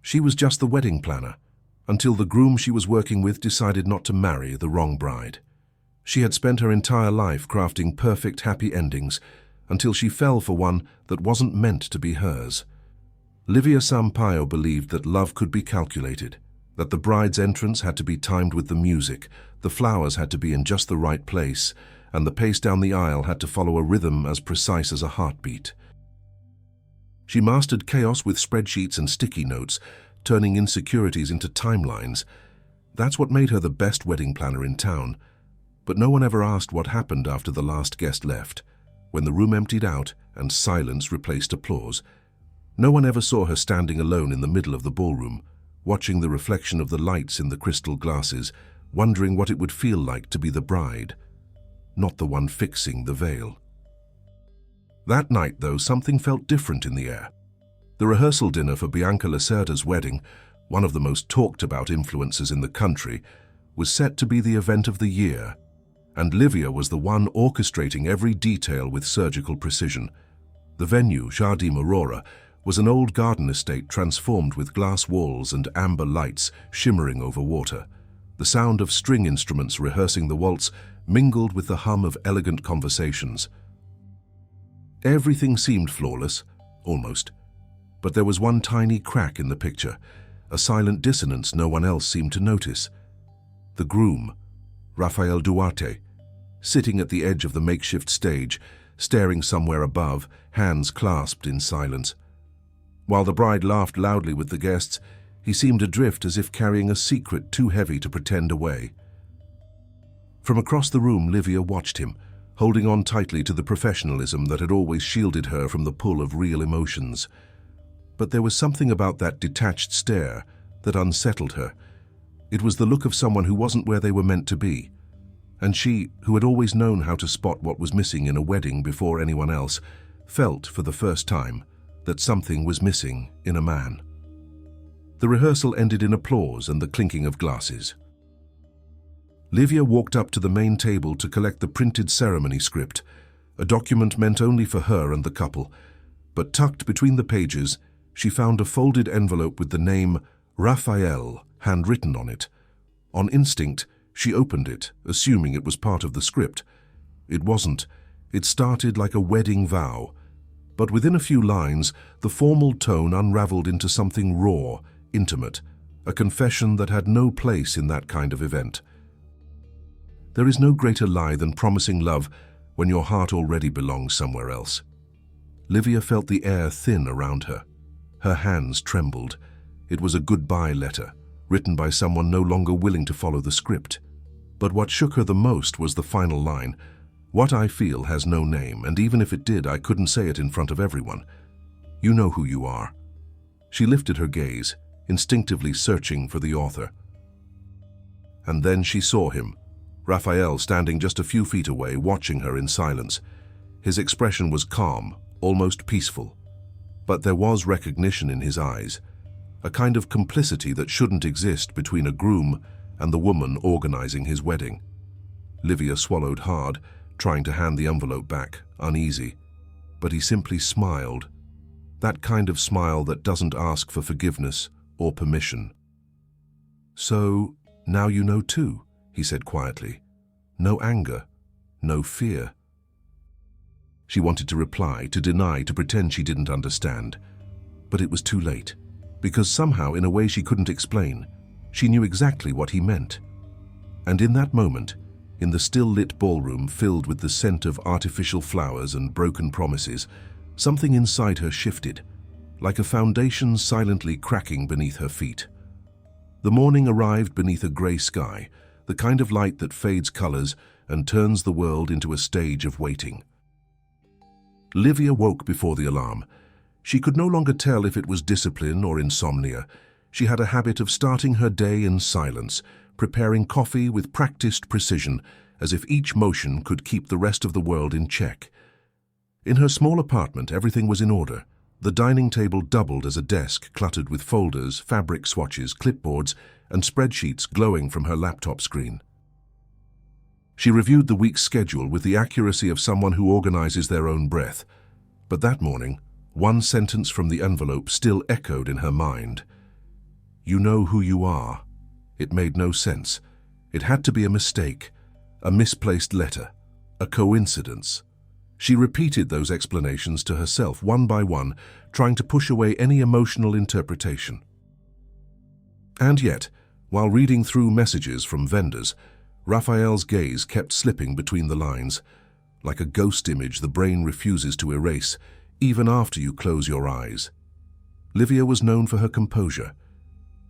She was just the wedding planner, until the groom she was working with decided not to marry the wrong bride. She had spent her entire life crafting perfect, happy endings, until she fell for one that wasn't meant to be hers. Livia Sampaio believed that love could be calculated, that the bride's entrance had to be timed with the music, the flowers had to be in just the right place, and the pace down the aisle had to follow a rhythm as precise as a heartbeat. She mastered chaos with spreadsheets and sticky notes, turning insecurities into timelines. That's what made her the best wedding planner in town. But no one ever asked what happened after the last guest left, when the room emptied out and silence replaced applause. No one ever saw her standing alone in the middle of the ballroom, watching the reflection of the lights in the crystal glasses, wondering what it would feel like to be the bride, not the one fixing the veil. That night, though, something felt different in the air. The rehearsal dinner for Bianca Lacerda's wedding, one of the most talked-about influencers in the country, was set to be the event of the year, and Livia was the one orchestrating every detail with surgical precision. The venue, Jardim Aurora, was an old garden estate transformed with glass walls and amber lights shimmering over water. The sound of string instruments rehearsing the waltz mingled with the hum of elegant conversations. Everything seemed flawless, almost. But there was one tiny crack in the picture, a silent dissonance no one else seemed to notice. The groom, Rafael Duarte, sitting at the edge of the makeshift stage, staring somewhere above, hands clasped in silence. While the bride laughed loudly with the guests, he seemed adrift as if carrying a secret too heavy to pretend away. From across the room, Livia watched him, holding on tightly to the professionalism that had always shielded her from the pull of real emotions. But there was something about that detached stare that unsettled her. It was the look of someone who wasn't where they were meant to be. And she, who had always known how to spot what was missing in a wedding before anyone else, felt for the first time that something was missing in a man. The rehearsal ended in applause and the clinking of glasses. Livia walked up to the main table to collect the printed ceremony script, a document meant only for her and the couple, but tucked between the pages, she found a folded envelope with the name Rafael handwritten on it. On instinct, she opened it, assuming it was part of the script. It wasn't. It started like a wedding vow. But within a few lines, the formal tone unraveled into something raw, intimate, a confession that had no place in that kind of event. There is no greater lie than promising love when your heart already belongs somewhere else. Livia felt the air thin around her. Her hands trembled. It was a goodbye letter, written by someone no longer willing to follow the script. But what shook her the most was the final line. What I feel has no name, and even if it did, I couldn't say it in front of everyone. You know who you are. She lifted her gaze, instinctively searching for the author. And then she saw him, Rafael standing just a few feet away, watching her in silence. His expression was calm, almost peaceful. But there was recognition in his eyes, a kind of complicity that shouldn't exist between a groom and the woman organizing his wedding. Livia swallowed hard, trying to hand the envelope back, uneasy. But he simply smiled, that kind of smile that doesn't ask for forgiveness or permission. So, now you know too, he said quietly. No anger, no fear. She wanted to reply, to deny, to pretend she didn't understand. But it was too late, because somehow, in a way she couldn't explain, she knew exactly what he meant. And in that moment, in the still-lit ballroom filled with the scent of artificial flowers and broken promises, something inside her shifted, like a foundation silently cracking beneath her feet. The morning arrived beneath a grey sky, the kind of light that fades colors and turns the world into a stage of waiting. Livia woke before the alarm. She could no longer tell if it was discipline or insomnia. She had a habit of starting her day in silence, preparing coffee with practiced precision, as if each motion could keep the rest of the world in check. In her small apartment, everything was in order. The dining table doubled as a desk cluttered with folders, fabric swatches, clipboards, and spreadsheets glowing from her laptop screen. She reviewed the week's schedule with the accuracy of someone who organizes their own breath. But that morning, one sentence from the envelope still echoed in her mind. You know who you are. It made no sense. It had to be a mistake, a misplaced letter, a coincidence. She repeated those explanations to herself one by one, trying to push away any emotional interpretation. And yet, while reading through messages from vendors, Raphael's gaze kept slipping between the lines. Like a ghost image the brain refuses to erase, even after you close your eyes. Livia was known for her composure.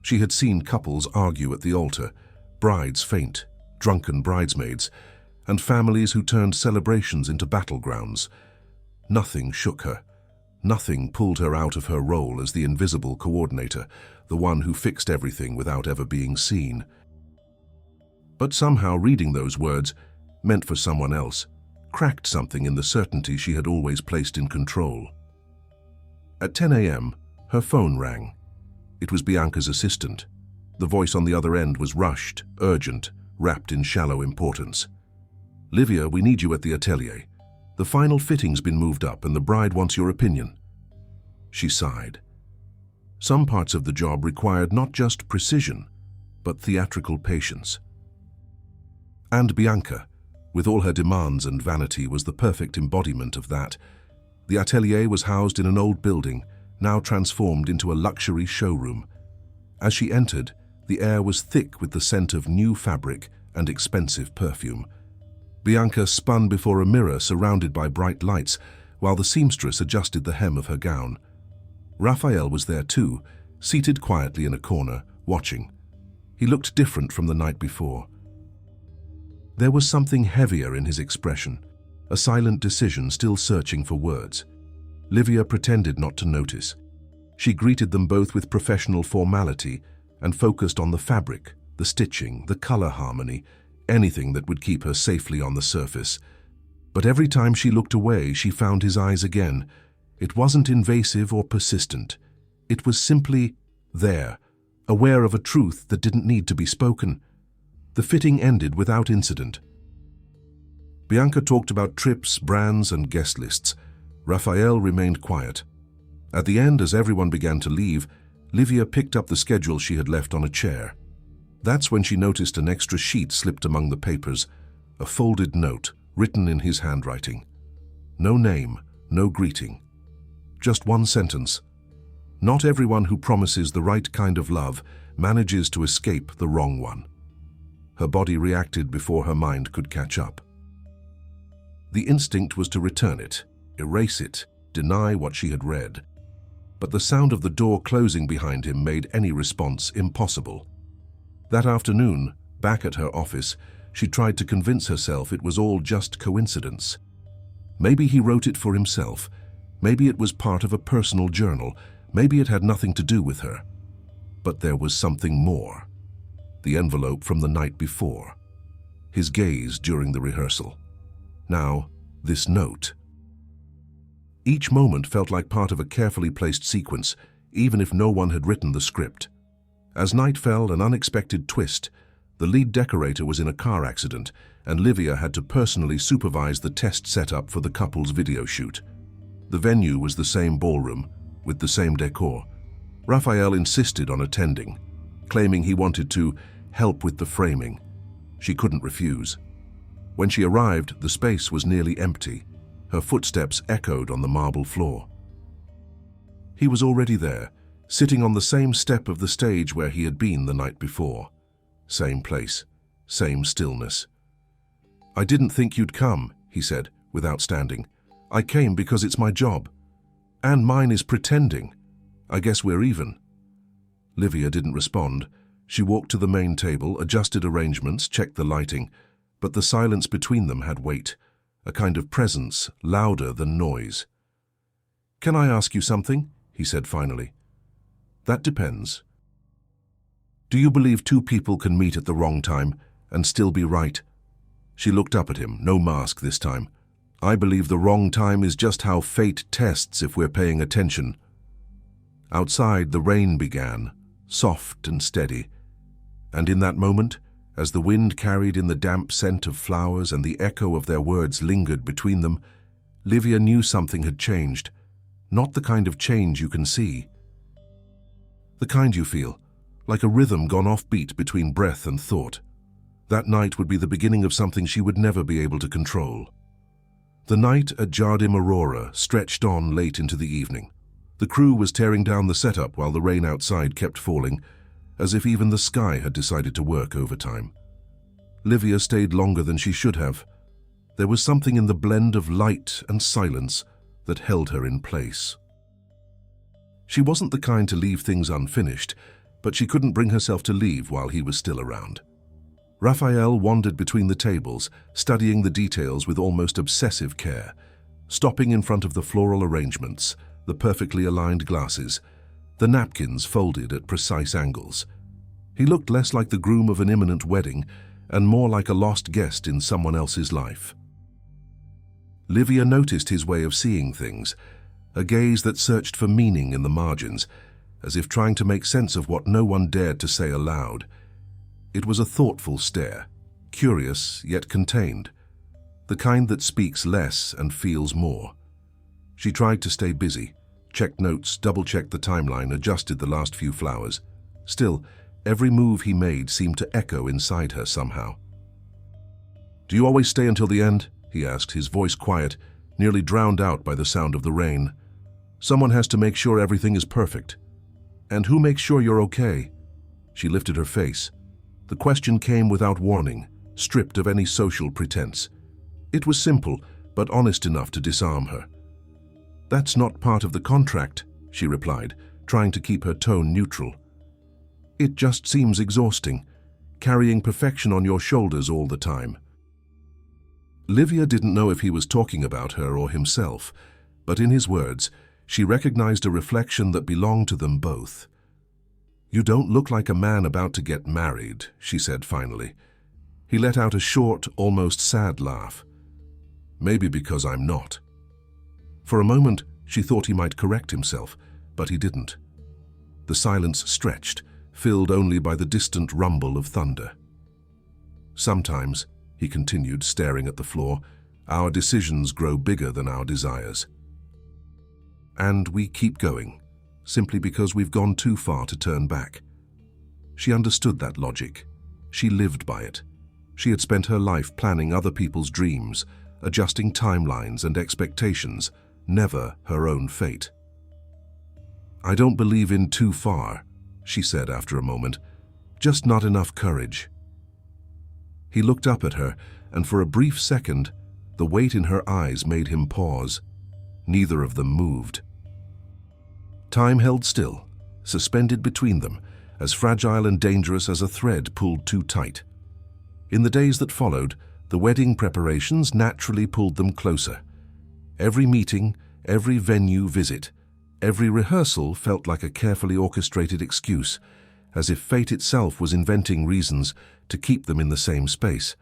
She had seen couples argue at the altar, brides faint, drunken bridesmaids, and families who turned celebrations into battlegrounds. Nothing shook her. Nothing pulled her out of her role as the invisible coordinator, the one who fixed everything without ever being seen. But somehow reading those words, meant for someone else, cracked something in the certainty she had always placed in control. At 10 a.m., her phone rang. It was Bianca's assistant. The voice on the other end was rushed, urgent, wrapped in shallow importance. "Livia, we need you at the atelier. The final fitting's been moved up and the bride wants your opinion." She sighed. Some parts of the job required not just precision, but theatrical patience. And Bianca, with all her demands and vanity, was the perfect embodiment of that. The atelier was housed in an old building, now transformed into a luxury showroom. As she entered, the air was thick with the scent of new fabric and expensive perfume. Bianca spun before a mirror surrounded by bright lights, while the seamstress adjusted the hem of her gown. Raphael was there too, seated quietly in a corner, watching. He looked different from the night before. There was something heavier in his expression, a silent decision still searching for words. Livia pretended not to notice. She greeted them both with professional formality and focused on the fabric, the stitching, the color harmony, anything that would keep her safely on the surface. But every time she looked away, she found his eyes again. It wasn't invasive or persistent. It was simply there, aware of a truth that didn't need to be spoken. The fitting ended without incident. Bianca talked about trips, brands, and guest lists. Raphael remained quiet. At the end, as everyone began to leave, Livia picked up the schedule she had left on a chair. That's when she noticed an extra sheet slipped among the papers, a folded note written in his handwriting. No name, no greeting. Just one sentence. "Not everyone who promises the right kind of love manages to escape the wrong one." Her body reacted before her mind could catch up. The instinct was to return it, erase it, deny what she had read. But the sound of the door closing behind him made any response impossible. That afternoon, back at her office, she tried to convince herself it was all just coincidence. Maybe he wrote it for himself. Maybe it was part of a personal journal. Maybe it had nothing to do with her. But there was something more. The envelope from the night before. His gaze during the rehearsal. Now, this note. Each moment felt like part of a carefully placed sequence, even if no one had written the script. As night fell, an unexpected twist. The lead decorator was in a car accident, and Livia had to personally supervise the test setup for the couple's video shoot. The venue was the same ballroom, with the same decor. Raphael insisted on attending, claiming he wanted to help with the framing. She couldn't refuse. When she arrived, the space was nearly empty. Her footsteps echoed on the marble floor. He was already there, sitting on the same step of the stage where he had been the night before. Same place, same stillness. "I didn't think you'd come," he said, without standing. "I came because it's my job. And mine is pretending. I guess we're even." Livia didn't respond. She walked to the main table, adjusted arrangements, checked the lighting, but the silence between them had weight, a kind of presence louder than noise. "Can I ask you something?" he said finally. "That depends. Do you believe two people can meet at the wrong time and still be right?" She looked up at him, no mask this time. "I believe the wrong time is just how fate tests if we're paying attention." Outside, the rain began, soft and steady. And in that moment, as the wind carried in the damp scent of flowers and the echo of their words lingered between them, Livia knew something had changed. Not the kind of change you can see. The kind you feel, like a rhythm gone off-beat between breath and thought. That night would be the beginning of something she would never be able to control. The night at Jardim Aurora stretched on late into the evening. The crew was tearing down the setup while the rain outside kept falling, as if even the sky had decided to work overtime. Livia stayed longer than she should have. There was something in the blend of light and silence that held her in place. She wasn't the kind to leave things unfinished, but she couldn't bring herself to leave while he was still around. Raphael wandered between the tables, studying the details with almost obsessive care, stopping in front of the floral arrangements, the perfectly aligned glasses, the napkins folded at precise angles. He looked less like the groom of an imminent wedding and more like a lost guest in someone else's life. Livia noticed his way of seeing things, a gaze that searched for meaning in the margins, as if trying to make sense of what no one dared to say aloud. It was a thoughtful stare, curious yet contained, the kind that speaks less and feels more. She tried to stay busy, checked notes, double-checked the timeline, adjusted the last few flowers. Still, every move he made seemed to echo inside her somehow. "Do you always stay until the end?" he asked, his voice quiet, nearly drowned out by the sound of the rain. "Someone has to make sure everything is perfect. And who makes sure you're okay?" She lifted her face. The question came without warning, stripped of any social pretense. It was simple, but honest enough to disarm her. "That's not part of the contract," she replied, trying to keep her tone neutral. "It just seems exhausting, carrying perfection on your shoulders all the time." Livia didn't know if he was talking about her or himself, but in his words, she recognized a reflection that belonged to them both. "You don't look like a man about to get married," she said finally. He let out a short, almost sad laugh. "Maybe because I'm not." For a moment, she thought he might correct himself, but he didn't. The silence stretched, filled only by the distant rumble of thunder. "Sometimes," he continued, staring at the floor, "our decisions grow bigger than our desires. And we keep going, simply because we've gone too far to turn back." She understood that logic. She lived by it. She had spent her life planning other people's dreams, adjusting timelines and expectations, never her own fate. "I don't believe in too far," she said after a moment. "Just not enough courage." He looked up at her, and for a brief second, the weight in her eyes made him pause. Neither of them moved. Time held still, suspended between them, as fragile and dangerous as a thread pulled too tight. In the days that followed, the wedding preparations naturally pulled them closer. Every meeting, every venue visit, every rehearsal felt like a carefully orchestrated excuse, as if fate itself was inventing reasons to keep them in the same space.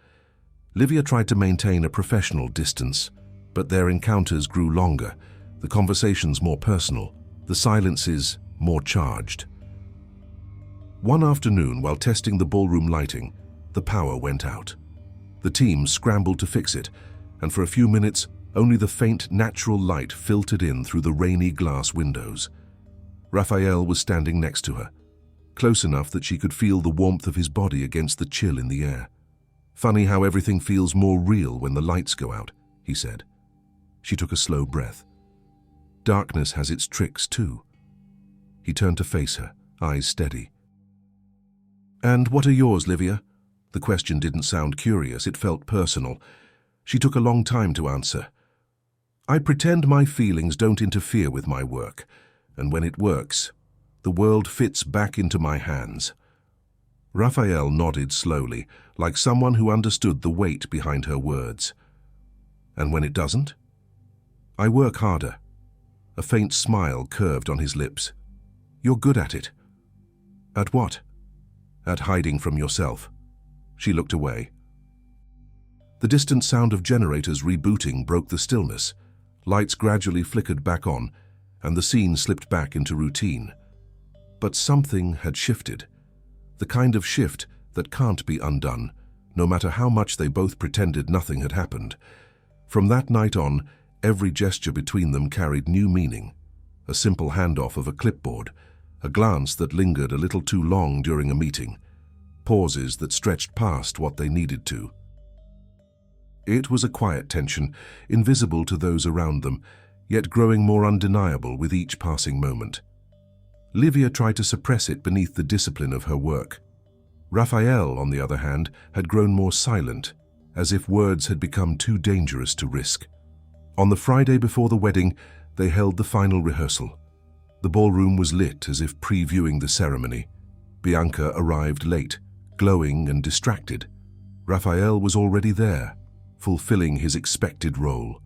Livia tried to maintain a professional distance, but their encounters grew longer, the conversations more personal, the silences more charged. One afternoon, while testing the ballroom lighting, the power went out. The team scrambled to fix it, and for a few minutes, only the faint natural light filtered in through the rainy glass windows. Raphael was standing next to her, close enough that she could feel the warmth of his body against the chill in the air. "Funny how everything feels more real when the lights go out," he said. She took a slow breath. "Darkness has its tricks too." He turned to face her, eyes steady. "And what are yours, Livia?" The question didn't sound curious, it felt personal. She took a long time to answer. "I pretend my feelings don't interfere with my work, and when it works, the world fits back into my hands." Raphael nodded slowly, like someone who understood the weight behind her words. "And when it doesn't?" "I work harder." A faint smile curved on his lips. "You're good at it." "At what?" "At hiding from yourself." She looked away. The distant sound of generators rebooting broke the stillness. Lights gradually flickered back on, and the scene slipped back into routine. But something had shifted. The kind of shift that can't be undone, no matter how much they both pretended nothing had happened. From that night on, every gesture between them carried new meaning. A simple handoff of a clipboard, a glance that lingered a little too long during a meeting, pauses that stretched past what they needed to. It was a quiet tension, invisible to those around them, yet growing more undeniable with each passing moment. Livia tried to suppress it beneath the discipline of her work. Raphael, on the other hand, had grown more silent, as if words had become too dangerous to risk. On the Friday before the wedding, they held the final rehearsal. The ballroom was lit as if previewing the ceremony. Bianca arrived late, glowing and distracted. Raphael was already there, fulfilling his expected role.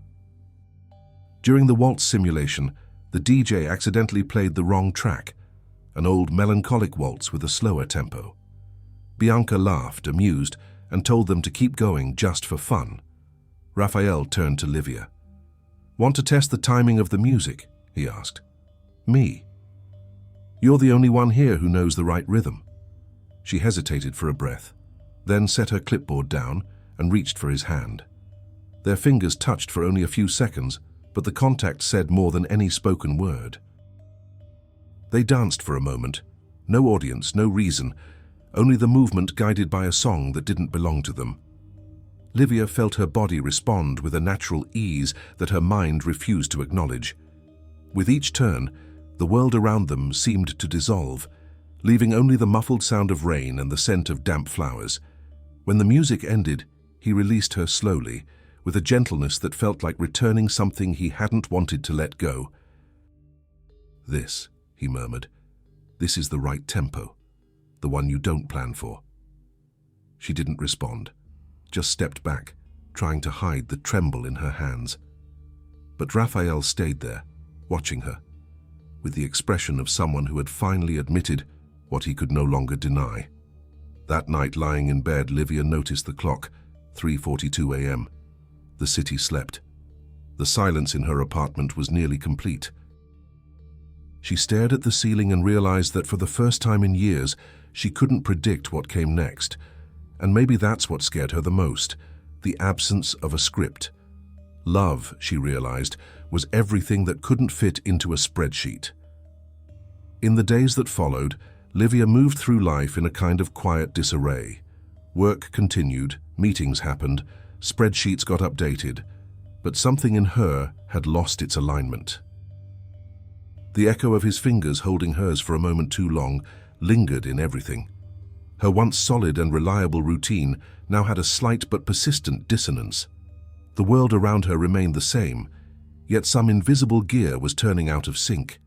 During the waltz simulation, the DJ accidentally played the wrong track, an old melancholic waltz with a slower tempo. Bianca laughed, amused, and told them to keep going just for fun. Raphael turned to Livia. "Want to test the timing of the music?" he asked. "Me? You're the only one here who knows the right rhythm." She hesitated for a breath, then set her clipboard down and reached for his hand. Their fingers touched for only a few seconds, but the contact said more than any spoken word. They danced for a moment. No audience, no reason, only the movement guided by a song that didn't belong to them. Livia felt her body respond with a natural ease that her mind refused to acknowledge. With each turn, the world around them seemed to dissolve, leaving only the muffled sound of rain and the scent of damp flowers. When the music ended, he released her slowly, with a gentleness that felt like returning something he hadn't wanted to let go. "This," he murmured, "this is the right tempo, the one you don't plan for." She didn't respond, just stepped back, trying to hide the tremble in her hands. But Raphael stayed there, watching her, with the expression of someone who had finally admitted what he could no longer deny. That night, lying in bed, Livia noticed the clock, 3:42 a.m. The city slept. The silence in her apartment was nearly complete. She stared at the ceiling and realized that for the first time in years, she couldn't predict what came next. And maybe that's what scared her the most, the absence of a script. Love, she realized, was everything that couldn't fit into a spreadsheet. In the days that followed, Livia moved through life in a kind of quiet disarray. Work continued, meetings happened, spreadsheets got updated, but something in her had lost its alignment. The echo of his fingers holding hers for a moment too long lingered in everything. Her once solid and reliable routine now had a slight but persistent dissonance. The world around her remained the same, yet some invisible gear was turning out of sync.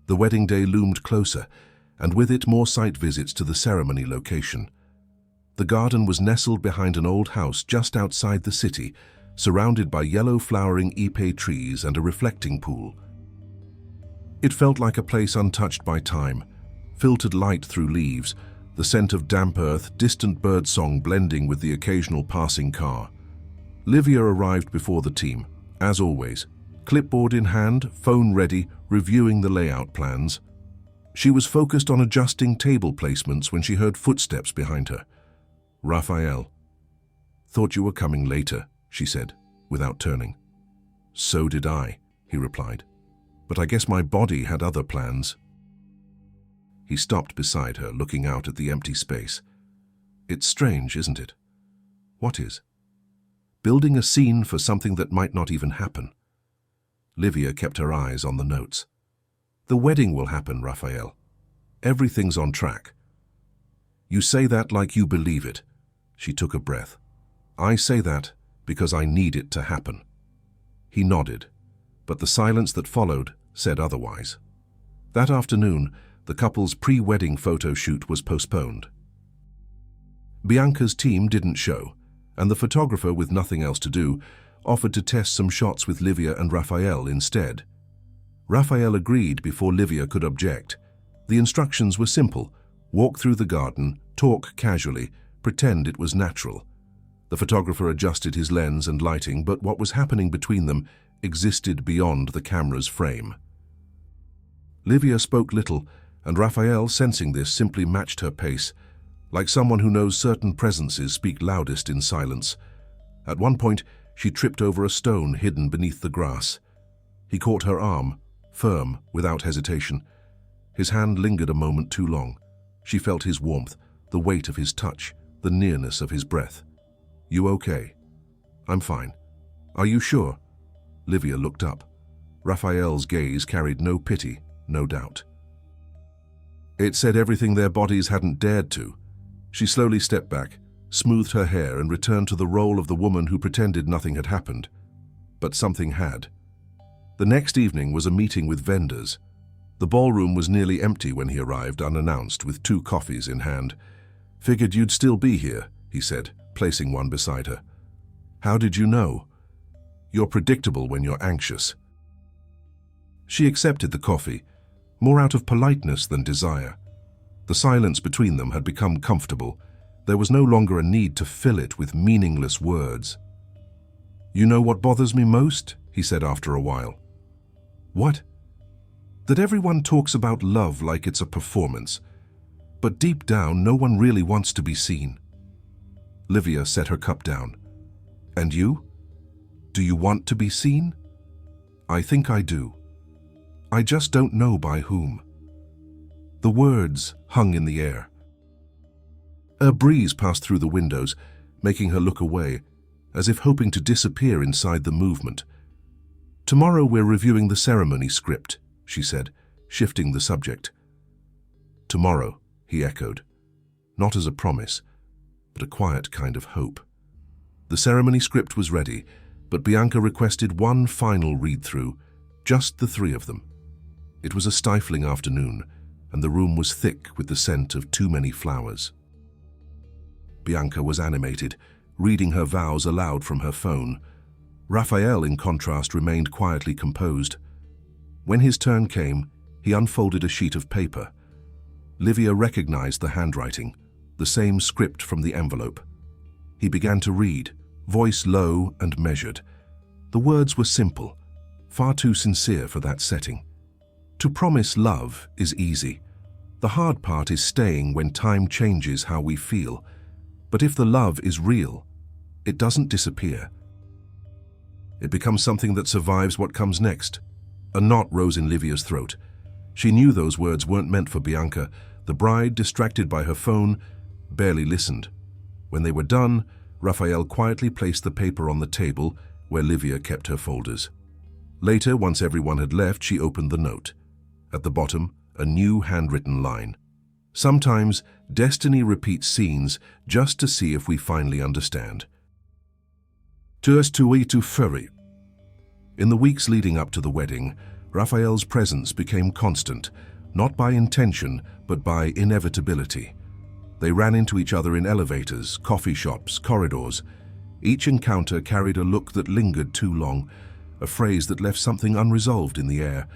The wedding day loomed closer, and with it more site visits to the ceremony location. The garden was nestled behind an old house just outside the city, surrounded by yellow flowering ipe trees and a reflecting pool. It felt like a place untouched by time, filtered light through leaves, the scent of damp earth, distant birdsong blending with the occasional passing car. Livia arrived before the team, as always, clipboard in hand, phone ready, reviewing the layout plans. She was focused on adjusting table placements when she heard footsteps behind her. "Raphael." "Thought you were coming later," she said, without turning. "So did I," he replied. "But I guess my body had other plans." He stopped beside her, looking out at the empty space. "It's strange, isn't it?" "What is?" "Building a scene for something that might not even happen." Livia kept her eyes on the notes. "The wedding will happen, Raphael. Everything's on track." "You say that like you believe it." She took a breath. "I say that because I need it to happen." He nodded, but the silence that followed said otherwise. That afternoon, the couple's pre-wedding photo shoot was postponed. Bianca's team didn't show, and the photographer, with nothing else to do, offered to test some shots with Livia and Raphael instead. Raphael agreed before Livia could object. The instructions were simple: walk through the garden, talk casually, pretend it was natural. The photographer adjusted his lens and lighting, but what was happening between them existed beyond the camera's frame. Livia spoke little, and Raphael, sensing this, simply matched her pace, like someone who knows certain presences speak loudest in silence. At one point, she tripped over a stone hidden beneath the grass. He caught her arm, firm, without hesitation. His hand lingered a moment too long. She felt his warmth, the weight of his touch, the nearness of his breath. "You okay?" "I'm fine." "Are you sure?" Livia looked up. Raphael's gaze carried no pity, no doubt. It said everything their bodies hadn't dared to. She slowly stepped back, smoothed her hair, and returned to the role of the woman who pretended nothing had happened. But something had. The next evening was a meeting with vendors. The ballroom was nearly empty when he arrived, unannounced, with 2 coffees in hand. "Figured you'd still be here," he said, placing one beside her. "How did you know?" "You're predictable when you're anxious." She accepted the coffee, more out of politeness than desire. The silence between them had become comfortable. There was no longer a need to fill it with meaningless words. "You know what bothers me most?" he said after a while. "What?" "That everyone talks about love like it's a performance. But deep down, no one really wants to be seen." Livia set her cup down. "And you? Do you want to be seen?" "I think I do. I just don't know by whom." The words hung in the air. A breeze passed through the windows, making her look away, as if hoping to disappear inside the movement. "Tomorrow we're reviewing the ceremony script," she said, shifting the subject. "Tomorrow," he echoed, not as a promise, but a quiet kind of hope. The ceremony script was ready, but Bianca requested one final read-through, just the 3 of them. It was a stifling afternoon, and the room was thick with the scent of too many flowers. Bianca was animated, reading her vows aloud from her phone. Raphael, in contrast, remained quietly composed. When his turn came, he unfolded a sheet of paper. Livia recognized the handwriting, the same script from the envelope. He began to read, voice low and measured. The words were simple, far too sincere for that setting. To promise love is easy. The hard part is staying when time changes how we feel. But if the love is real, it doesn't disappear. It becomes something that survives what comes next. A knot rose in Livia's throat. She knew those words weren't meant for Bianca. The bride, distracted by her phone, barely listened. When they were done, Raphael quietly placed the paper on the table where Livia kept her folders. Later, once everyone had left, she opened the note. At the bottom, a new handwritten line. "Sometimes, destiny repeats scenes just to see if we finally understand." "Turs tui tu furry." In the weeks leading up to the wedding, Raphael's presence became constant, not by intention, but by inevitability. They ran into each other in elevators, coffee shops, corridors. Each encounter carried a look that lingered too long, a phrase that left something unresolved in the air.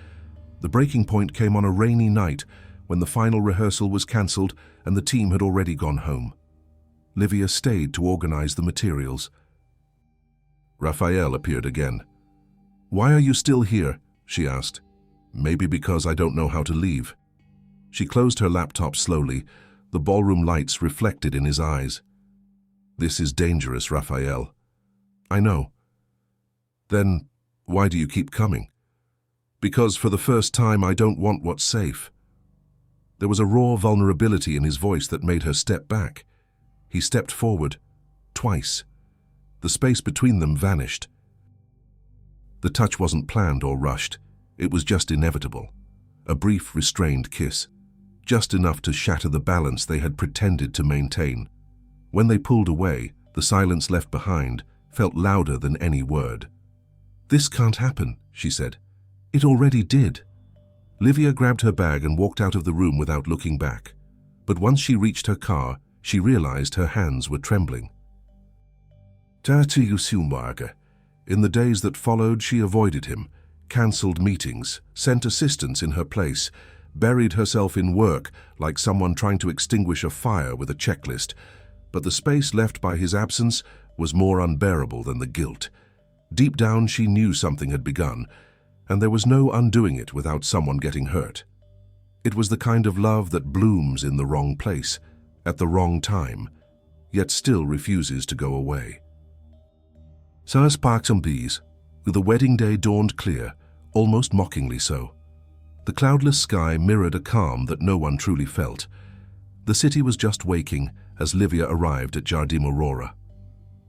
The breaking point came on a rainy night when the final rehearsal was cancelled and the team had already gone home. Livia stayed to organize the materials. Raphael appeared again. "Why are you still here?" she asked. "Maybe because I don't know how to leave." She closed her laptop slowly, the ballroom lights reflected in his eyes. "This is dangerous, Raphael." "I know." "Then why do you keep coming?" "Because for the first time I don't want what's safe." There was a raw vulnerability in his voice that made her step back. He stepped forward, twice. The space between them vanished. The touch wasn't planned or rushed. It was just inevitable. A brief, restrained kiss. Just enough to shatter the balance they had pretended to maintain. When they pulled away, the silence left behind felt louder than any word. "This can't happen," she said. "It already did." Livia grabbed her bag and walked out of the room without looking back. But once she reached her car, she realized her hands were trembling. In the days that followed, she avoided him, cancelled meetings, sent assistants in her place, buried herself in work like someone trying to extinguish a fire with a checklist. But the space left by his absence was more unbearable than the guilt. Deep down, she knew something had begun, and there was no undoing it without someone getting hurt. It was the kind of love that blooms in the wrong place, at the wrong time, yet still refuses to go away. The wedding day dawned clear, almost mockingly so. The cloudless sky mirrored a calm that no one truly felt. The city was just waking as Livia arrived at Jardim Aurora.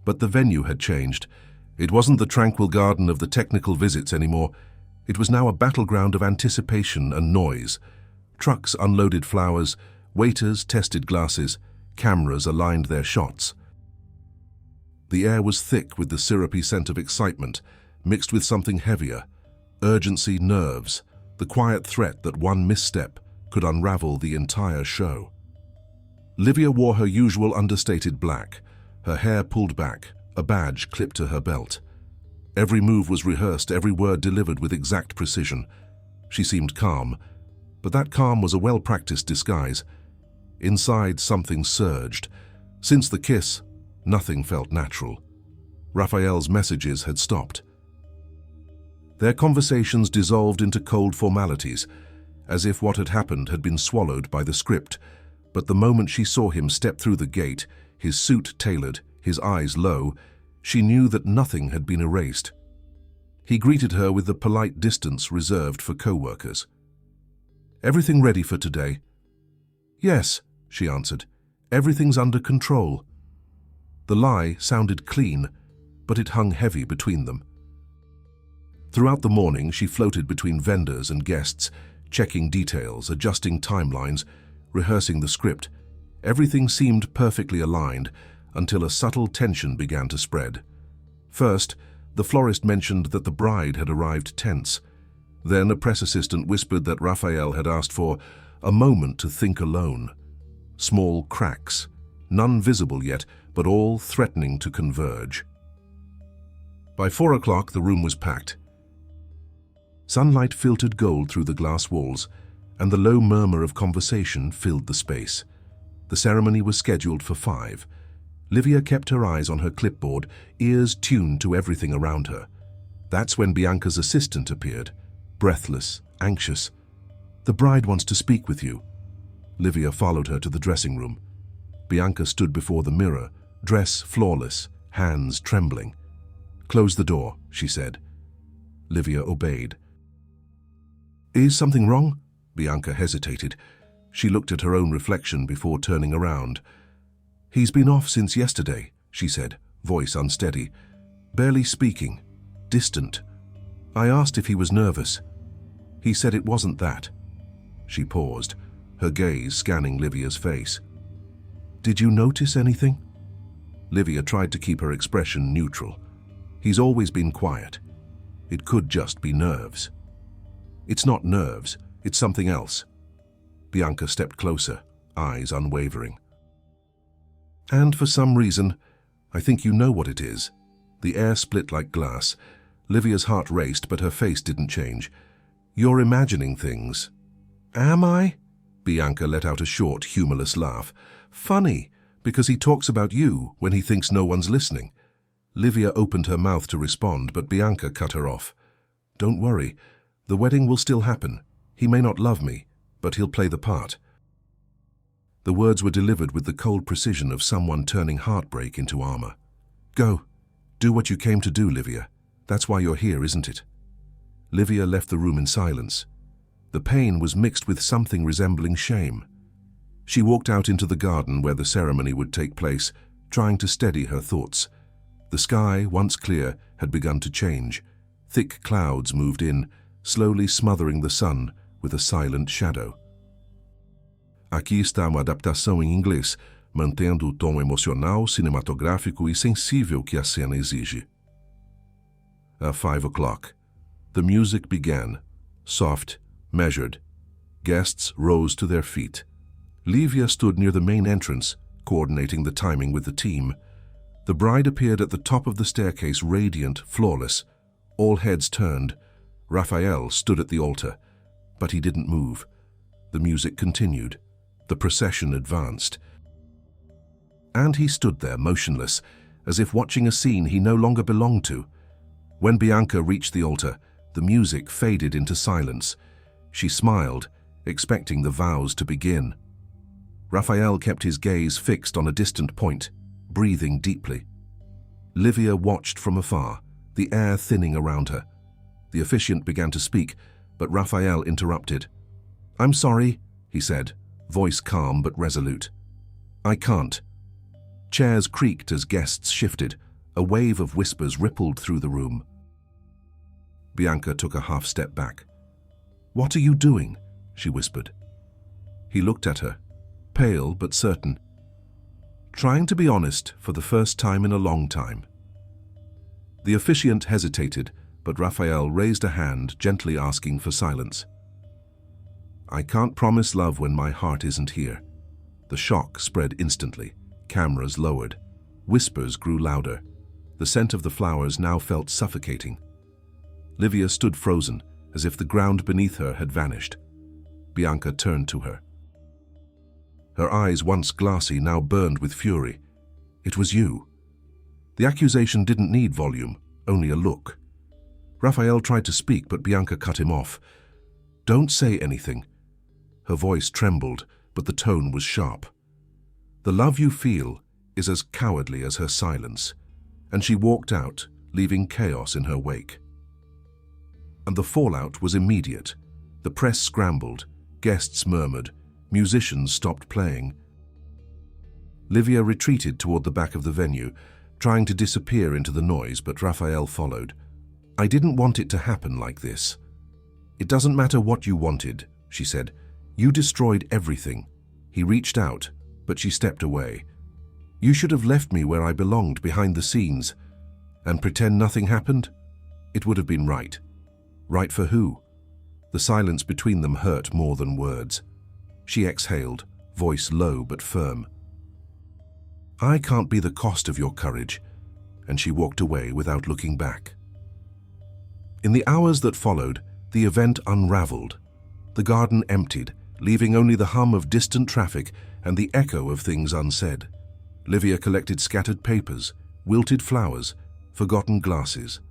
But the venue had changed. It wasn't the tranquil garden of the technical visits anymore. It was now a battleground of anticipation and noise. Trucks unloaded flowers, waiters tested glasses, cameras aligned their shots. The air was thick with the syrupy scent of excitement, mixed with something heavier, urgency, nerves, the quiet threat that one misstep could unravel the entire show. Livia wore her usual understated black, her hair pulled back, a badge clipped to her belt. Every move was rehearsed, every word delivered with exact precision. She seemed calm, but that calm was a well-practiced disguise. Inside, something surged. Since the kiss, nothing felt natural. Raphael's messages had stopped. Their conversations dissolved into cold formalities, as if what had happened had been swallowed by the script. But the moment she saw him step through the gate, his suit tailored, his eyes low, she knew that nothing had been erased. He greeted her with the polite distance reserved for co-workers. "Everything ready for today?" "Yes," she answered. "Everything's under control." The lie sounded clean, but it hung heavy between them. Throughout the morning, she floated between vendors and guests, checking details, adjusting timelines, rehearsing the script. Everything seemed perfectly aligned until a subtle tension began to spread. First, the florist mentioned that the bride had arrived tense. Then a press assistant whispered that Raphael had asked for a moment to think alone. Small cracks, none visible yet, but all threatening to converge. By 4 o'clock, the room was packed. Sunlight filtered gold through the glass walls, and the low murmur of conversation filled the space. The ceremony was scheduled for 5. Livia kept her eyes on her clipboard, ears tuned to everything around her. That's when Bianca's assistant appeared, breathless, anxious. "The bride wants to speak with you." Livia followed her to the dressing room. Bianca stood before the mirror, dress flawless, hands trembling. "Close the door," she said. Livia obeyed. "Is something wrong?" Bianca hesitated. She looked at her own reflection before turning around. "He's been off since yesterday," she said, voice unsteady. "Barely speaking, distant. I asked if he was nervous. He said it wasn't that." She paused, her gaze scanning Livia's face. "Did you notice anything?" Livia tried to keep her expression neutral. "He's always been quiet. It could just be nerves." "It's not nerves, it's something else." Bianca stepped closer, eyes unwavering. "And for some reason, I think you know what it is." The air split like glass. Livia's heart raced, but her face didn't change. "You're imagining things." "Am I?" Bianca let out a short, humorless laugh. "Funny, because he talks about you when he thinks no one's listening." Livia opened her mouth to respond, but Bianca cut her off. "Don't worry. The wedding will still happen. He may not love me, but he'll play the part." The words were delivered with the cold precision of someone turning heartbreak into armor. "Go. Do what you came to do, Livia. That's why you're here, isn't it?" Livia left the room in silence. The pain was mixed with something resembling shame. She walked out into the garden where the ceremony would take place, trying to steady her thoughts. The sky, once clear, had begun to change. Thick clouds moved in, slowly smothering the sun with a silent shadow. Aqui está uma adaptação em inglês, mantendo o tom emocional, cinematográfico e sensível que a cena exige. At 5 o'clock, the music began, soft, measured. Guests rose to their feet. Livia stood near the main entrance, coordinating the timing with the team. The bride appeared at the top of the staircase, radiant, flawless. All heads turned. Raphael stood at the altar, but he didn't move. The music continued. The procession advanced. And he stood there, motionless, as if watching a scene he no longer belonged to. When Bianca reached the altar, the music faded into silence. She smiled, expecting the vows to begin. Raphael kept his gaze fixed on a distant point, breathing deeply. Livia watched from afar, the air thinning around her. The officiant began to speak, but Raphael interrupted. "I'm sorry," he said, voice calm but resolute. "I can't." Chairs creaked as guests shifted. A wave of whispers rippled through the room. Bianca took a half step back. "What are you doing?" she whispered. He looked at her, pale but certain. "Trying to be honest for the first time in a long time." The officiant hesitated, but Raphael raised a hand, gently asking for silence. "I can't promise love when my heart isn't here." The shock spread instantly. Cameras lowered. Whispers grew louder. The scent of the flowers now felt suffocating. Livia stood frozen, as if the ground beneath her had vanished. Bianca turned to her. Her eyes, once glassy, now burned with fury. "It was you." The accusation didn't need volume, only a look. Raphael tried to speak, but Bianca cut him off. "Don't say anything." Her voice trembled, but the tone was sharp. "The love you feel is as cowardly as her silence." And she walked out, leaving chaos in her wake. And the fallout was immediate. The press scrambled, guests murmured, musicians stopped playing. Livia retreated toward the back of the venue, trying to disappear into the noise, but Raphael followed. "I didn't want it to happen like this." "It doesn't matter what you wanted," she said. "You destroyed everything." He reached out, but she stepped away. "You should have left me where I belonged, behind the scenes, and pretend nothing happened. It would have been right." Right for who? The silence between them hurt more than words. She exhaled, voice low but firm. "I can't be the cost of your courage," and she walked away without looking back. In the hours that followed, the event unraveled. The garden emptied, leaving only the hum of distant traffic and the echo of things unsaid. Livia collected scattered papers, wilted flowers, forgotten glasses.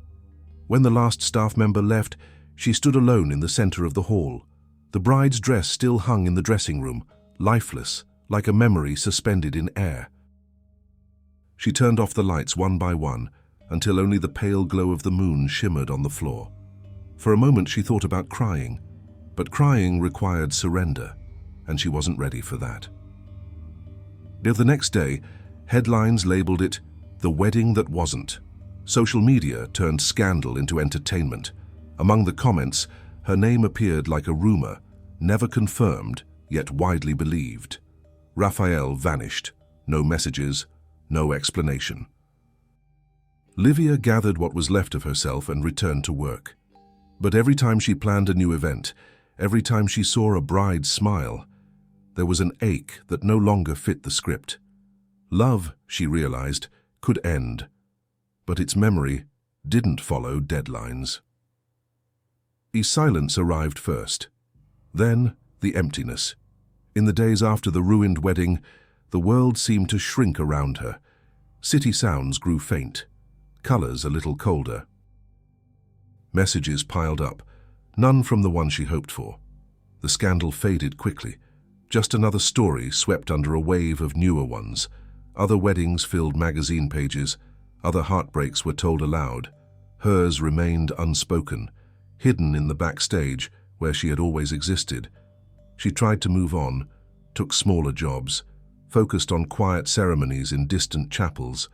When the last staff member left, she stood alone in the center of the hall. The bride's dress still hung in the dressing room, lifeless, like a memory suspended in air. She turned off the lights one by one, until only the pale glow of the moon shimmered on the floor. For a moment she thought about crying, but crying required surrender, and she wasn't ready for that. The next day, headlines labeled it "The Wedding That Wasn't." Social media turned scandal into entertainment. Among the comments, her name appeared like a rumor, never confirmed, yet widely believed. Raphael vanished. No messages, no explanation. Livia gathered what was left of herself and returned to work. But every time she planned a new event, every time she saw a bride smile, there was an ache that no longer fit the script. Love, she realized, could end, but its memory didn't follow deadlines. The silence arrived first, then the emptiness. In the days after the ruined wedding, the world seemed to shrink around her. City sounds grew faint, colors a little colder. Messages piled up, none from the one she hoped for. The scandal faded quickly, just another story swept under a wave of newer ones. Other weddings filled magazine pages, other heartbreaks were told aloud. Hers remained unspoken, hidden in the backstage where she had always existed. She tried to move on, took smaller jobs, focused on quiet ceremonies in distant chapels.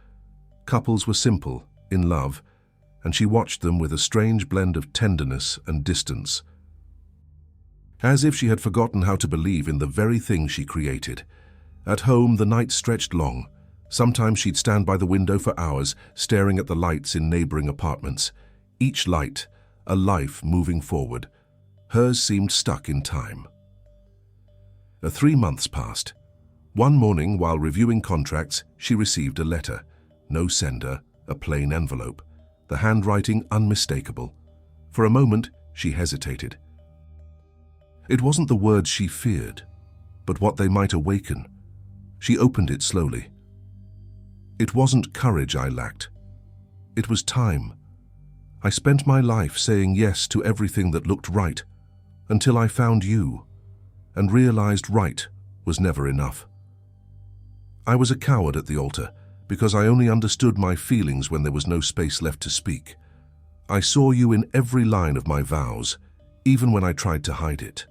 Couples were simple, in love, and she watched them with a strange blend of tenderness and distance. As if she had forgotten how to believe in the very thing she created. At home, the night stretched long. Sometimes she'd stand by the window for hours, staring at the lights in neighboring apartments. Each light, a life moving forward. Hers seemed stuck in time. 3 months passed. One morning, while reviewing contracts, she received a letter. No sender, a plain envelope. The handwriting unmistakable. For a moment, she hesitated. It wasn't the words she feared, but what they might awaken. She opened it slowly. It wasn't courage I lacked. It was time. I spent my life saying yes to everything that looked right, until I found you, and realized right was never enough. I was a coward at the altar, because I only understood my feelings when there was no space left to speak. I saw you in every line of my vows, even when I tried to hide it.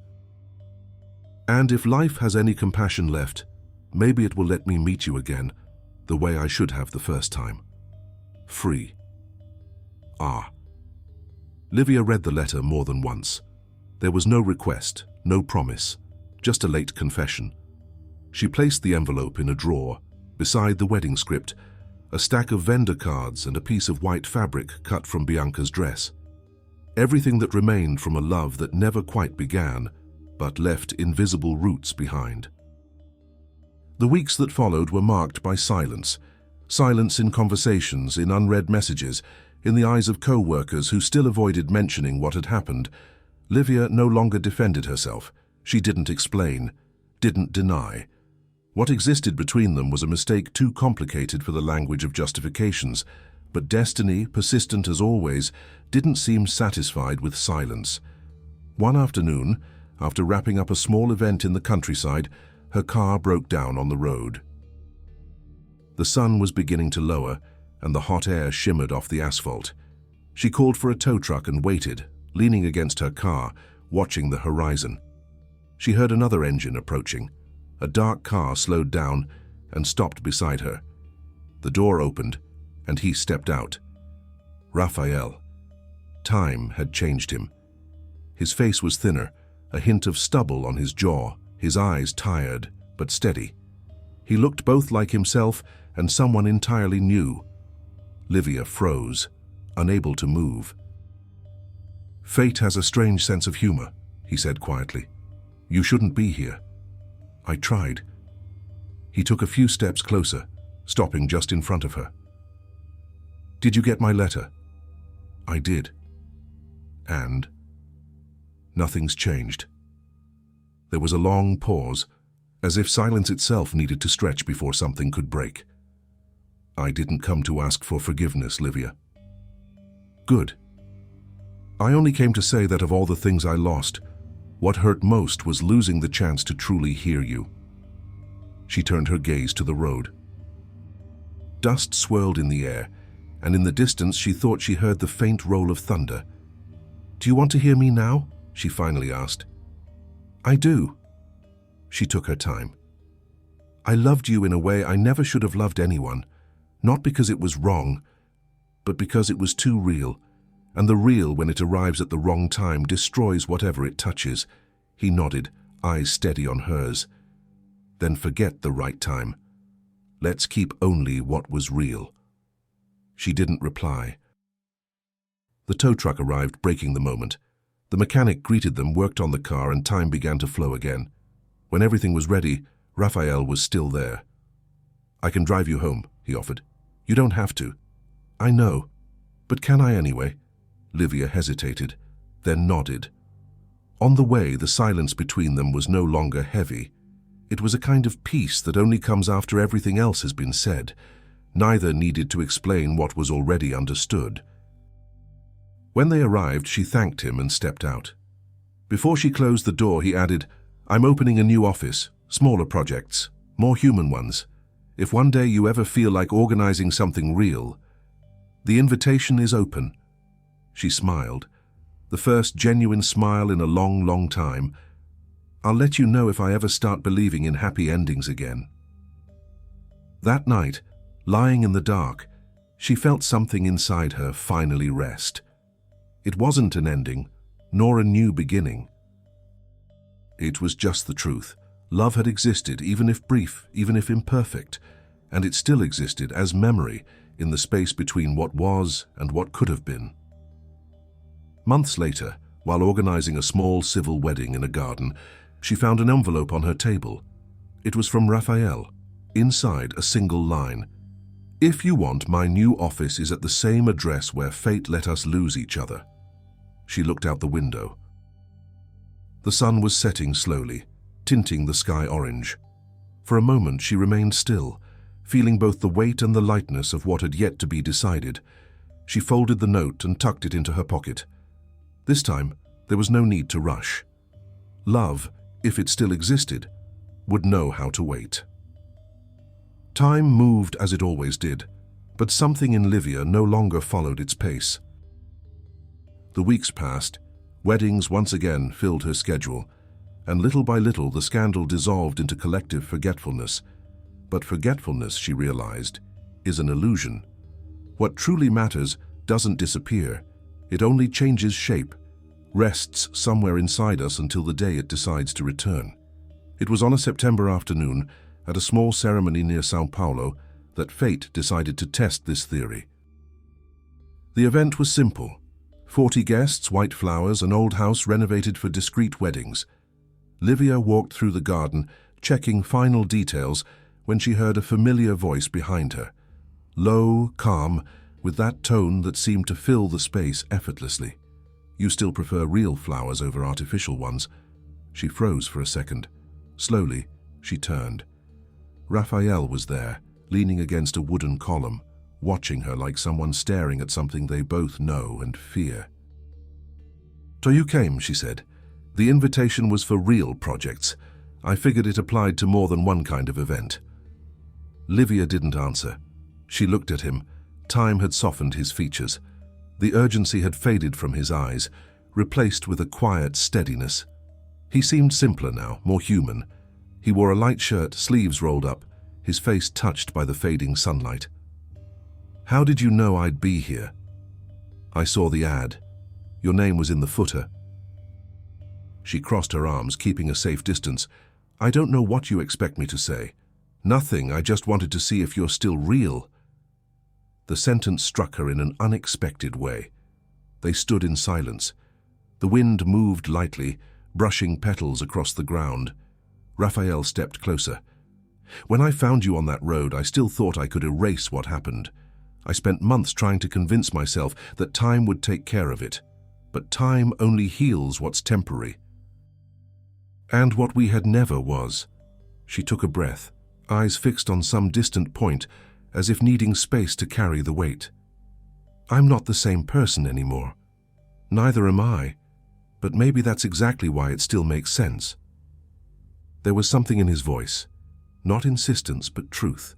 And if life has any compassion left, maybe it will let me meet you again, the way I should have the first time. Free. Ah. Livia read the letter more than once. There was no request, no promise, just a late confession. She placed the envelope in a drawer, beside the wedding script, a stack of vendor cards and a piece of white fabric cut from Bianca's dress. Everything that remained from a love that never quite began, but left invisible roots behind. The weeks that followed were marked by silence. Silence in conversations, in unread messages, in the eyes of co-workers who still avoided mentioning what had happened. Livia no longer defended herself. She didn't explain, didn't deny. What existed between them was a mistake too complicated for the language of justifications, but destiny, persistent as always, didn't seem satisfied with silence. One afternoon, after wrapping up a small event in the countryside, her car broke down on the road. The sun was beginning to lower, and the hot air shimmered off the asphalt. She called for a tow truck and waited, leaning against her car, watching the horizon. She heard another engine approaching. A dark car slowed down and stopped beside her. The door opened, and he stepped out. Raphael. Time had changed him. His face was thinner, a hint of stubble on his jaw, his eyes tired but steady. He looked both like himself and someone entirely new. Livia froze, unable to move. "Fate has a strange sense of humor," he said quietly. "You shouldn't be here." "I tried." He took a few steps closer, stopping just in front of her. "Did you get my letter?" "I did." "And?" "Nothing's changed." There was a long pause, as if silence itself needed to stretch before something could break. "I didn't come to ask for forgiveness, Livia." "Good. I only came to say that of all the things I lost, what hurt most was losing the chance to truly hear you." She turned her gaze to the road. Dust swirled in the air, and in the distance she thought she heard the faint roll of thunder. "Do you want to hear me now?" she finally asked. "I do." She took her time. "I loved you in a way I never should have loved anyone, not because it was wrong, but because it was too real, and the real, when it arrives at the wrong time, destroys whatever it touches." He nodded, eyes steady on hers. "Then forget the right time. Let's keep only what was real." She didn't reply. The tow truck arrived, breaking the moment. The mechanic greeted them, worked on the car, and time began to flow again. When everything was ready, Raphael was still there. "I can drive you home," he offered. "You don't have to." "I know, but can I anyway?" Livia hesitated, then nodded. On the way, the silence between them was no longer heavy. It was a kind of peace that only comes after everything else has been said. Neither needed to explain what was already understood. When they arrived, she thanked him and stepped out. Before she closed the door, he added, "I'm opening a new office, smaller projects, more human ones. If one day you ever feel like organizing something real, the invitation is open." She smiled, the first genuine smile in a long, long time. "I'll let you know if I ever start believing in happy endings again." That night, lying in the dark, she felt something inside her finally rest. It wasn't an ending, nor a new beginning. It was just the truth. Love had existed, even if brief, even if imperfect, and it still existed as memory in the space between what was and what could have been. Months later, while organizing a small civil wedding in a garden, she found an envelope on her table. It was from Raphael. Inside, a single line. "If you want, my new office is at the same address where fate let us lose each other." She looked out the window. The sun was setting slowly, tinting the sky orange. For a moment she remained still, feeling both the weight and the lightness of what had yet to be decided. She folded the note and tucked it into her pocket. This time, there was no need to rush. Love, if it still existed, would know how to wait. Time moved as it always did, but something in Livia no longer followed its pace. The weeks passed, Weddings once again filled her schedule, and little by little the scandal dissolved into collective forgetfulness. But forgetfulness, she realized, is an illusion. What truly matters doesn't disappear. It only changes shape, rests somewhere inside us until the day it decides to return. It was on a September afternoon, at a small ceremony near São Paulo, that fate decided to test this theory. The event was simple. 40 guests, white flowers, an old house renovated for discreet weddings. Livia walked through the garden, checking final details, when she heard a familiar voice behind her. Low, calm, with that tone that seemed to fill the space effortlessly. "You still prefer real flowers over artificial ones?" She froze for a second. Slowly, she turned. Raphael was there, leaning against a wooden column, watching her like someone staring at something they both know and fear. "So you came," she said. "The invitation was for real projects. I figured it applied to more than one kind of event." Livia didn't answer. She looked at him. Time had softened his features. The urgency had faded from his eyes, replaced with a quiet steadiness. He seemed simpler now, more human. He wore a light shirt, sleeves rolled up, his face touched by the fading sunlight. "How did you know I'd be here?" "I saw the ad. Your name was in the footer." She crossed her arms, keeping a safe distance. "I don't know what you expect me to say." "Nothing, I just wanted to see if you're still real." The sentence struck her in an unexpected way. They stood in silence. The wind moved lightly, brushing petals across the ground. Raphael stepped closer. "When I found you on that road, I still thought I could erase what happened. I spent months trying to convince myself that time would take care of it. But time only heals what's temporary. And what we had never was." She took a breath, eyes fixed on some distant point, as if needing space to carry the weight. "I'm not the same person anymore. Neither am I. But maybe that's exactly why it still makes sense." There was something in his voice, not insistence but truth.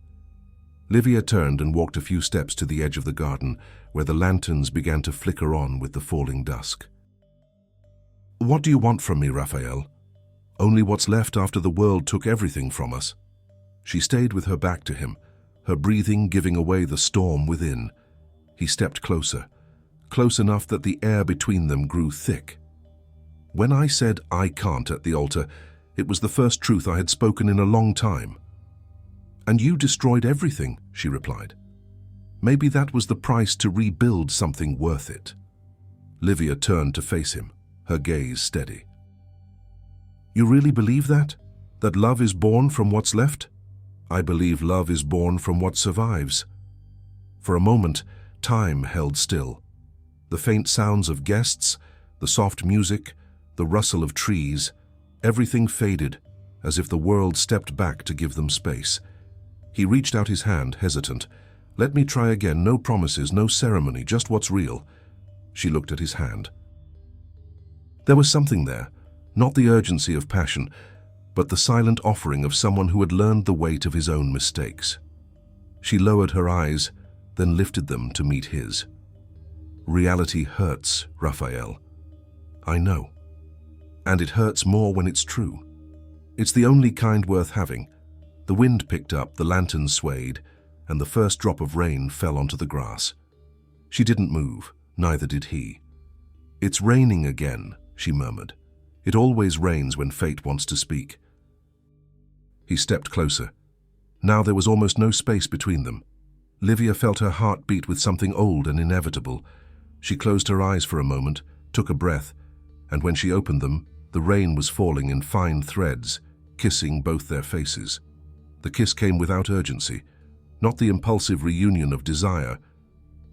Livia turned and walked a few steps to the edge of the garden, where the lanterns began to flicker on with the falling dusk. "What do you want from me, Raphael?" "Only what's left after the world took everything from us." She stayed with her back to him, her breathing giving away the storm within. He stepped closer, close enough that the air between them grew thick. "When I said I can't at the altar, it was the first truth I had spoken in a long time." "And you destroyed everything," she replied. "Maybe that was the price to rebuild something worth it." Livia turned to face him, her gaze steady. "You really believe that? That love is born from what's left?" "I believe love is born from what survives." For a moment, time held still. The faint sounds of guests, the soft music, the rustle of trees, everything faded, as if the world stepped back to give them space. He reached out his hand, hesitant. "Let me try again, no promises, no ceremony, just what's real." She looked at his hand. There was something there, not the urgency of passion, but the silent offering of someone who had learned the weight of his own mistakes. She lowered her eyes, then lifted them to meet his. "Reality hurts, Raphael. I know. And it hurts more when it's true. It's the only kind worth having." The wind picked up, the lanterns swayed, and the first drop of rain fell onto the grass. She didn't move, neither did he. "It's raining again," she murmured. "It always rains when fate wants to speak." He stepped closer. Now there was almost no space between them. Livia felt her heart beat with something old and inevitable. She closed her eyes for a moment, took a breath, and when she opened them, the rain was falling in fine threads, kissing both their faces. The kiss came without urgency, not the impulsive reunion of desire,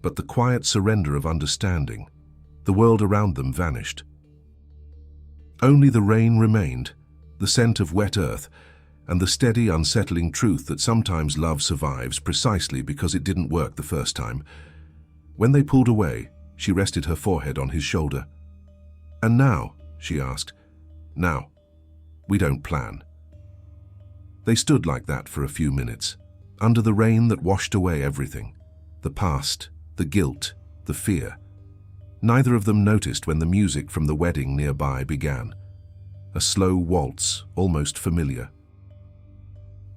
but the quiet surrender of understanding. The world around them vanished. Only the rain remained, the scent of wet earth, and the steady, unsettling truth that sometimes love survives precisely because it didn't work the first time. When they pulled away, she rested her forehead on his shoulder. "And now?" she asked. "Now. We don't plan." They stood like that for a few minutes, under the rain that washed away everything. The past, the guilt, the fear. Neither of them noticed when the music from the wedding nearby began. A slow waltz, almost familiar.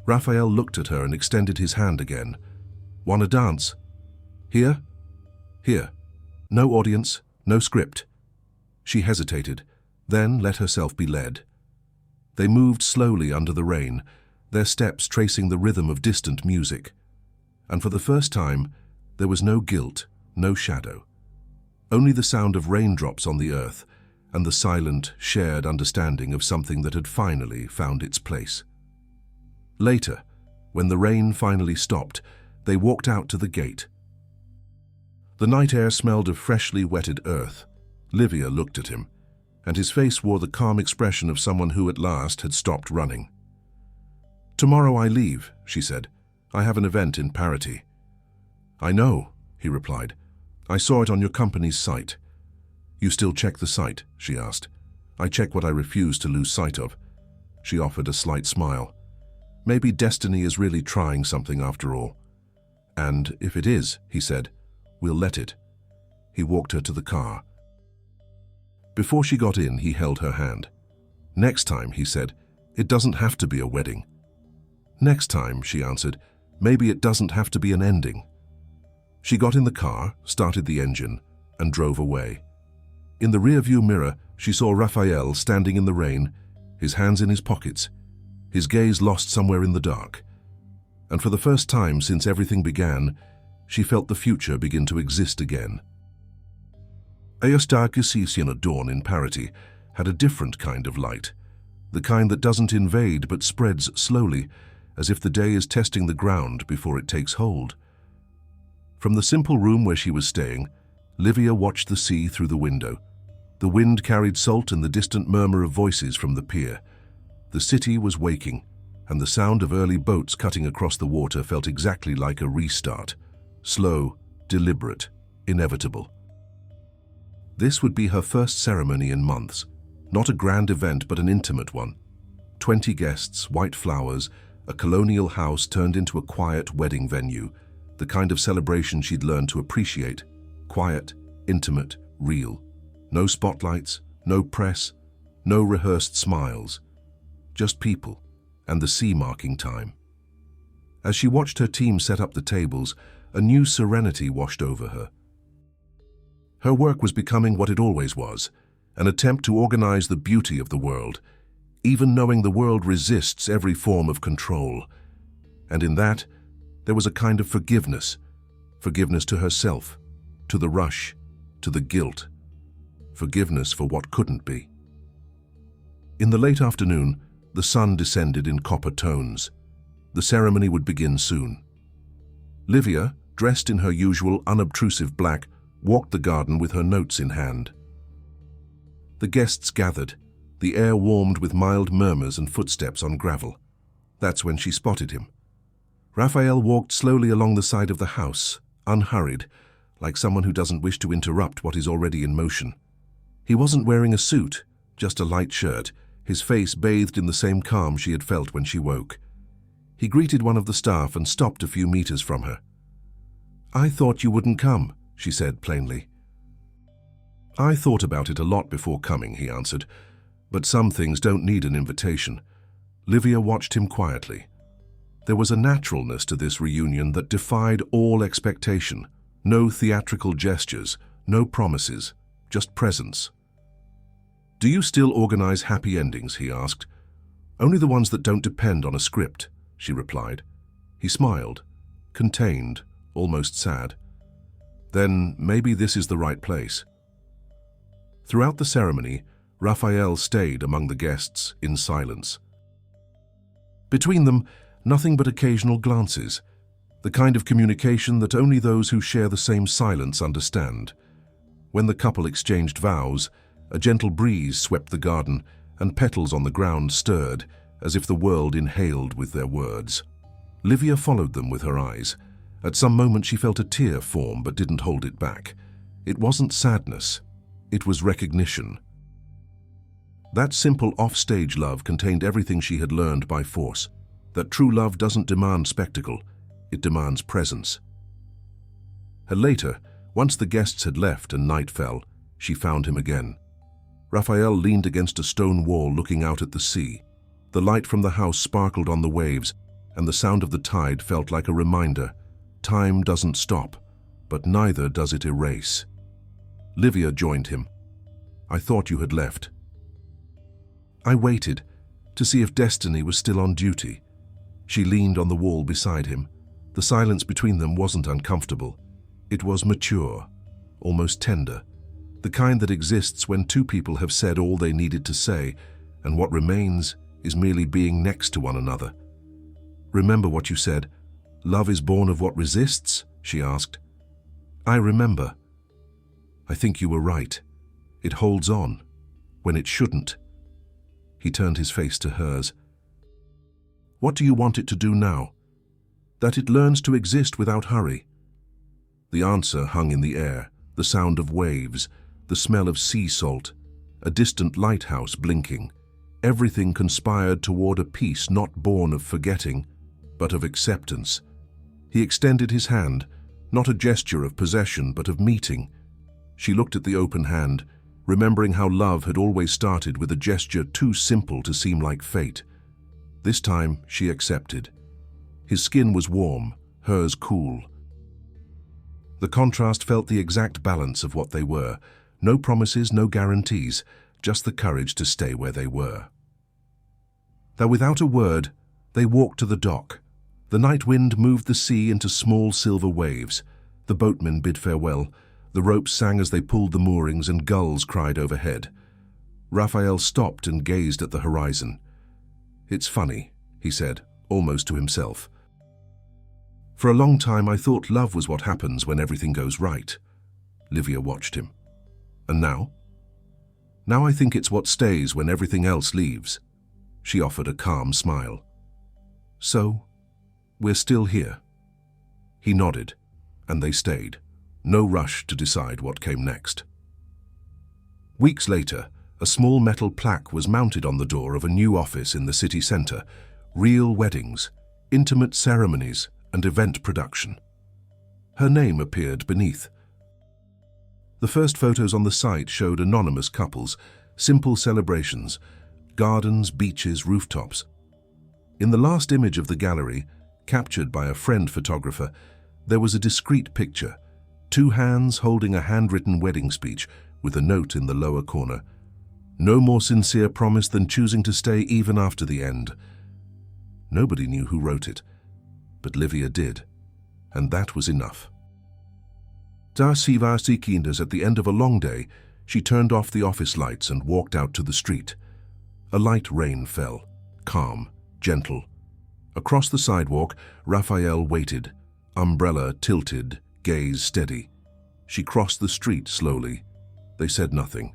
Raphael looked at her and extended his hand again. "Want to dance? Here? Here. No audience, no script." She hesitated, then let herself be led. They moved slowly under the rain, their steps tracing the rhythm of distant music. And for the first time, there was no guilt, no shadow. Only the sound of raindrops on the earth and the silent, shared understanding of something that had finally found its place. Later, when the rain finally stopped, they walked out to the gate. The night air smelled of freshly wetted earth. Livia looked at him, and his face wore the calm expression of someone who at last had stopped running. "Tomorrow I leave," she said. "I have an event in Paraty." "I know," he replied. "I saw it on your company's site." "You still check the site?" she asked. "I check what I refuse to lose sight of." She offered a slight smile. "Maybe destiny is really trying something after all." "And if it is," he said, "we'll let it." He walked her to the car. Before she got in, he held her hand. "Next time," he said, "it doesn't have to be a wedding." "Next time," she answered, "maybe it doesn't have to be an ending." She got in the car, started the engine, and drove away. In the rearview mirror, she saw Raphael standing in the rain, his hands in his pockets, his gaze lost somewhere in the dark. And for the first time since everything began, she felt the future begin to exist again. Eostarchusisian dawn in Paraty had a different kind of light, the kind that doesn't invade but spreads slowly, as if the day is testing the ground before it takes hold. From the simple room where she was staying, Livia watched the sea through the window. The wind carried salt and the distant murmur of voices from the pier. The city was waking, and the sound of early boats cutting across the water felt exactly like a restart. Slow, deliberate, inevitable. This would be her first ceremony in months. Not a grand event, but an intimate one. 20 guests, white flowers, a colonial house turned into a quiet wedding venue, the kind of celebration she'd learned to appreciate. Quiet, intimate, real. No spotlights, no press, no rehearsed smiles. Just people, and the sea marking time. As she watched her team set up the tables, a new serenity washed over her. Her work was becoming what it always was, an attempt to organize the beauty of the world, even knowing the world resists every form of control. And in that, there was a kind of forgiveness to herself, to the rush, to the guilt, forgiveness for what couldn't be. In the late afternoon, the sun descended in copper tones. The ceremony would begin soon. Livia, dressed in her usual unobtrusive black, walked the garden with her notes in hand. The guests gathered, the air warmed with mild murmurs and footsteps on gravel. That's when she spotted him. Raphael walked slowly along the side of the house, unhurried, like someone who doesn't wish to interrupt what is already in motion. He wasn't wearing a suit, just a light shirt, his face bathed in the same calm she had felt when she woke. He greeted one of the staff and stopped a few meters from her. "I thought you wouldn't come," she said plainly. "I thought about it a lot before coming," he answered, "but some things don't need an invitation." Livia watched him quietly. There was a naturalness to this reunion that defied all expectation. No theatrical gestures, no promises, just presence. "Do you still organize happy endings?" he asked. "Only the ones that don't depend on a script," she replied. He smiled, contained, almost sad. "Then maybe this is the right place." Throughout the ceremony, Raphael stayed among the guests in silence. Between them, nothing but occasional glances, the kind of communication that only those who share the same silence understand. When the couple exchanged vows, a gentle breeze swept the garden, and petals on the ground stirred, as if the world inhaled with their words. Livia followed them with her eyes. At some moment she felt a tear form but didn't hold it back. It wasn't sadness, it was recognition. That simple off-stage love contained everything she had learned by force, that true love doesn't demand spectacle, it demands presence. And later, once the guests had left and night fell, She found him again. Raphael leaned against a stone wall looking out at the sea. The light from the house sparkled on the waves, and the sound of the tide felt like a reminder. Time doesn't stop, but neither does it erase. Livia joined him. I thought you had left. I waited to see if Destiny was still on duty. She leaned on the wall beside him. The silence between them wasn't uncomfortable. It was mature, almost tender, the kind that exists when two people have said all they needed to say, and what remains is merely being next to one another. Remember what you said? Love is born of what resists? She asked. I remember. I think you were right. It holds on, when it shouldn't. He turned his face to hers. What do you want it to do now? That it learns to exist without hurry. The answer hung in the air, the sound of waves, the smell of sea salt, a distant lighthouse blinking. Everything conspired toward a peace not born of forgetting, but of acceptance. He extended his hand, not a gesture of possession, but of meeting. She looked at the open hand, remembering how love had always started with a gesture too simple to seem like fate. This time she accepted. His skin was warm, hers cool. The contrast felt the exact balance of what they were. No promises, no guarantees, just the courage to stay where they were. Though without a word, they walked to the dock. The night wind moved the sea into small silver waves. The boatmen bid farewell. The ropes sang as they pulled the moorings, and gulls cried overhead. Raphael stopped and gazed at the horizon. It's funny, he said, almost to himself. For a long time I thought love was what happens when everything goes right. Livia watched him. And now? Now I think it's what stays when everything else leaves. She offered a calm smile. So, we're still here. He nodded, and they stayed. No rush to decide what came next. Weeks later, a small metal plaque was mounted on the door of a new office in the city center. Real weddings, intimate ceremonies, and event production. Her name appeared beneath. The first photos on the site showed anonymous couples, simple celebrations, gardens, beaches, rooftops. In the last image of the gallery, captured by a friend photographer, there was a discreet picture, two hands holding a handwritten wedding speech with a note in the lower corner. No more sincere promise than choosing to stay even after the end. Nobody knew who wrote it, but Livia did, and that was enough. Kinders at the end of a long day, she turned off the office lights and walked out to the street. A light rain fell, calm, gentle. Across the sidewalk, Raphael waited, umbrella tilted, gaze steady. She crossed the street slowly. They said nothing.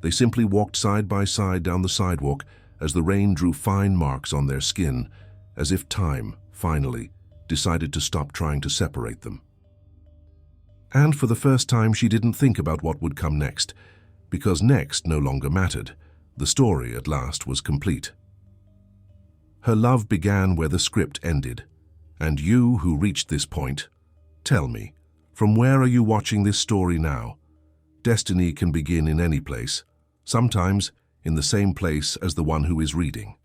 They simply walked side by side down the sidewalk as the rain drew fine marks on their skin, as if time, finally, decided to stop trying to separate them. And for the first time she didn't think about what would come next, because next no longer mattered. The story at last was complete. Her love began where the script ended. And you who reached this point, tell me, from where are you watching this story now? Destiny can begin in any place, sometimes in the same place as the one who is reading.